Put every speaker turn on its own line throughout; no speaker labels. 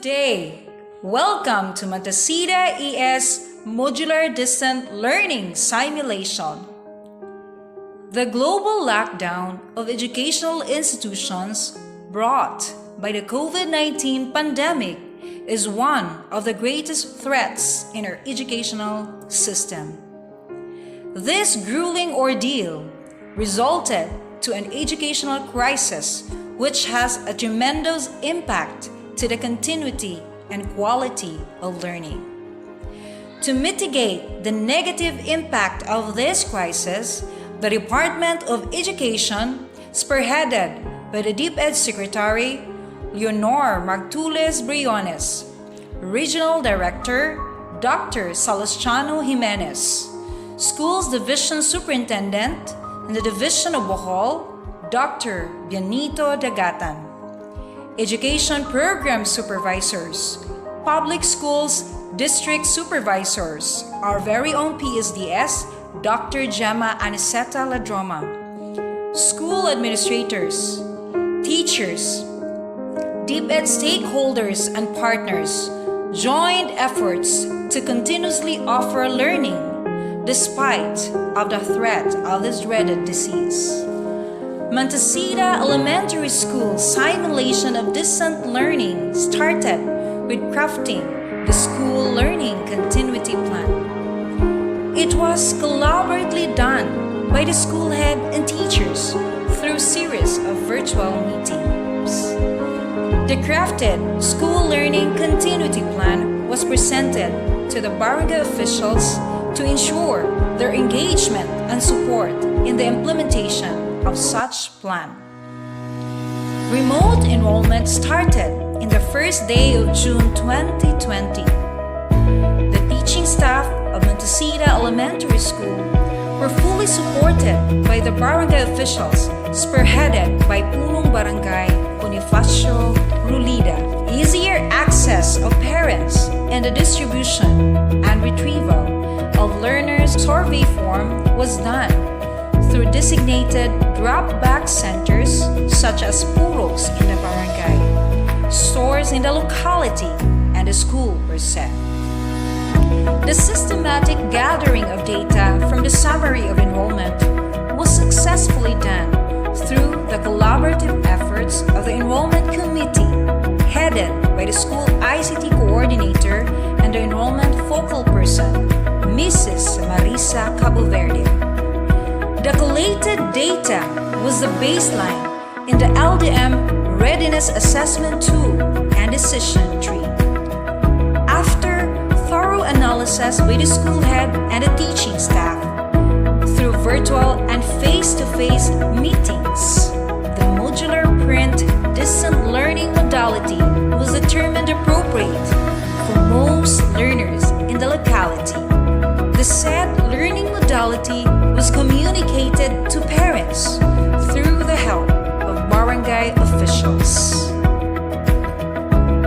day. Welcome to Mantasida ES Modular Distant Learning Simulation. The global lockdown of educational institutions brought by the COVID-19 pandemic is one of the greatest threats in our educational system. This grueling ordeal resulted to an educational crisis which has a tremendous impact to the continuity and quality of learning. To mitigate the negative impact of this crisis, the Department of Education, spearheaded by the DepEd Secretary Leonor Martules Briones, Regional Director Dr. Celestiano Jimenez, Schools Division Superintendent in the Division of Bohol, Dr. Bianito Dagatan, Education Program Supervisors, Public Schools District Supervisors, our very own PSDS, Dr. Gemma Aniceta Ladroma, School Administrators, Teachers, DepEd stakeholders and partners joined efforts to continuously offer learning despite of the threat of this dreaded disease. Mantasida Elementary School simulation of distant learning started with crafting the school learning continuity plan. It was collaboratively done by the school head and teachers through series of virtual meetings. The crafted school learning continuity plan was presented to the barangay officials to ensure their engagement and support in the implementation of such plan. Remote enrollment started in the first day of June 2020. The teaching staff of Mantasida Elementary School were fully supported by the barangay officials spearheaded by Punong Barangay Bonifacio Rulida. Easier access of parents and the distribution and retrieval of learners survey form was done through designated drop-back centers such as puros in the barangay, stores in the locality, and the school per se. The systematic gathering of data from the summary of enrollment was successfully done through the collaborative efforts of the Enrollment Committee headed by the school ICT coordinator and the enrollment focal person, Mrs. Marisa Cabo Verde. The collated data was the baseline in the LDM Readiness Assessment Tool and Decision Tree. After thorough analysis by the school head and the teaching staff, through virtual and face-to-face meetings, the modular print distant learning modality was determined appropriate for most learners in the locality. The said learning modality was communicated to parents through the help of barangay officials.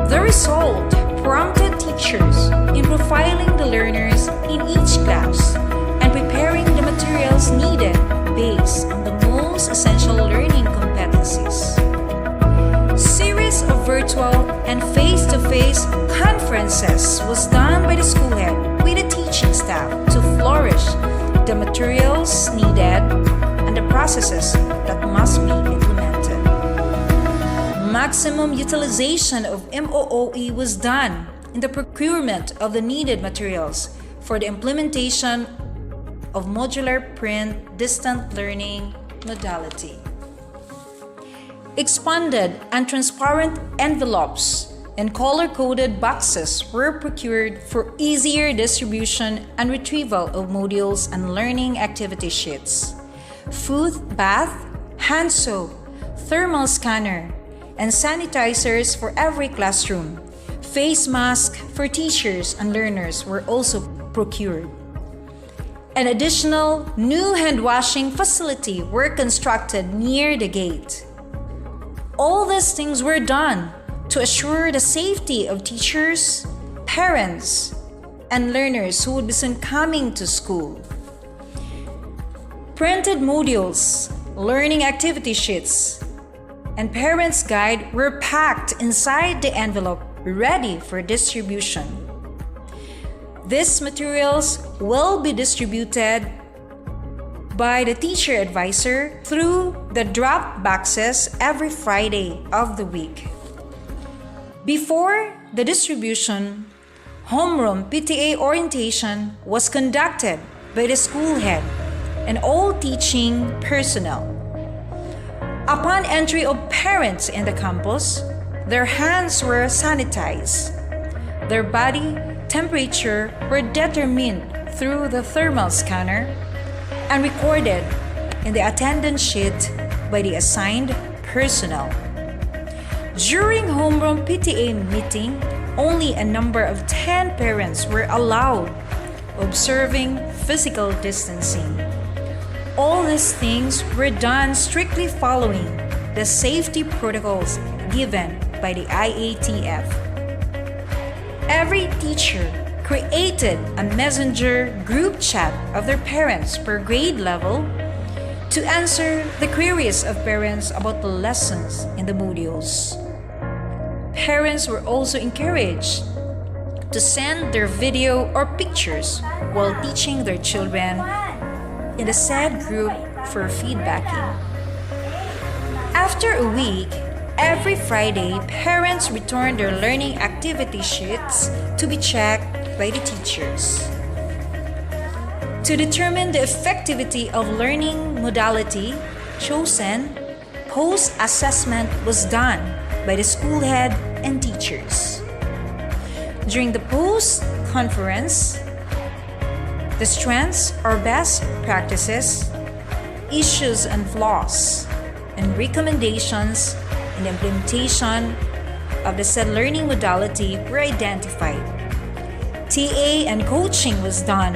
The result prompted teachers in profiling the learners in each class and preparing the materials needed based on the most essential learning competencies. Series of virtual and face-to-face conferences was done by the school head with the teaching staff to flourish the materials needed and the processes that must be implemented. Maximum utilization of MOOE was done in the procurement of the needed materials for the implementation of modular print distant learning modality. Expanded and transparent envelopes and color-coded boxes were procured for easier distribution and retrieval of modules and learning activity sheets. Food, bath, hand soap, thermal scanner, and sanitizers for every classroom. Face masks for teachers and learners were also procured. An additional new hand-washing facility were constructed near the gate. All these things were done to assure the safety of teachers, parents, and learners who would be soon coming to school. Printed modules, learning activity sheets, and parents' guide were packed inside the envelope ready for distribution. These materials will be distributed by the teacher advisor through the drop boxes every Friday of the week. Before the distribution, homeroom PTA orientation was conducted by the school head and all teaching personnel. Upon entry of parents in the campus, their hands were sanitized. Their body temperature were determined through the thermal scanner and recorded in the attendance sheet by the assigned personnel. During homeroom PTA meeting, only a number of 10 parents were allowed, observing physical distancing. All these things were done strictly following the safety protocols given by the IATF. Every teacher created a messenger group chat of their parents per grade level to answer the queries of parents about the lessons in the modules. Parents were also encouraged to send their video or pictures while teaching their children in the said group for feedbacking. After a week, every Friday, parents returned their learning activity sheets to be checked by the teachers. To determine the effectivity of learning modality chosen, post-assessment was done by the school head and teachers. During the post-conference, the strengths or best practices, issues and flaws, and recommendations in the implementation of the said learning modality were identified. TA and coaching was done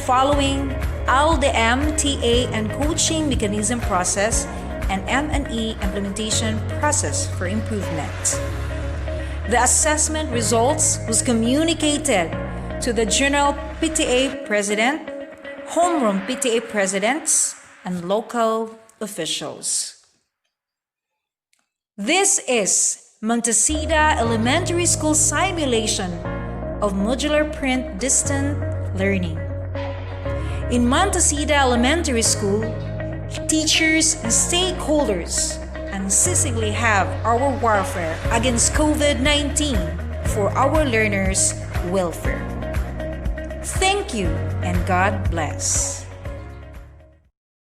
following LDM, TA and coaching mechanism process and M&E implementation process for improvement. The assessment results was communicated to the General PTA President, Homeroom PTA Presidents, and local officials. This is Mantasida Elementary School simulation of modular print distant learning. In Mantasida Elementary School, teachers and stakeholders unceasingly have our warfare against COVID-19 for our learners' welfare. Thank you and God bless.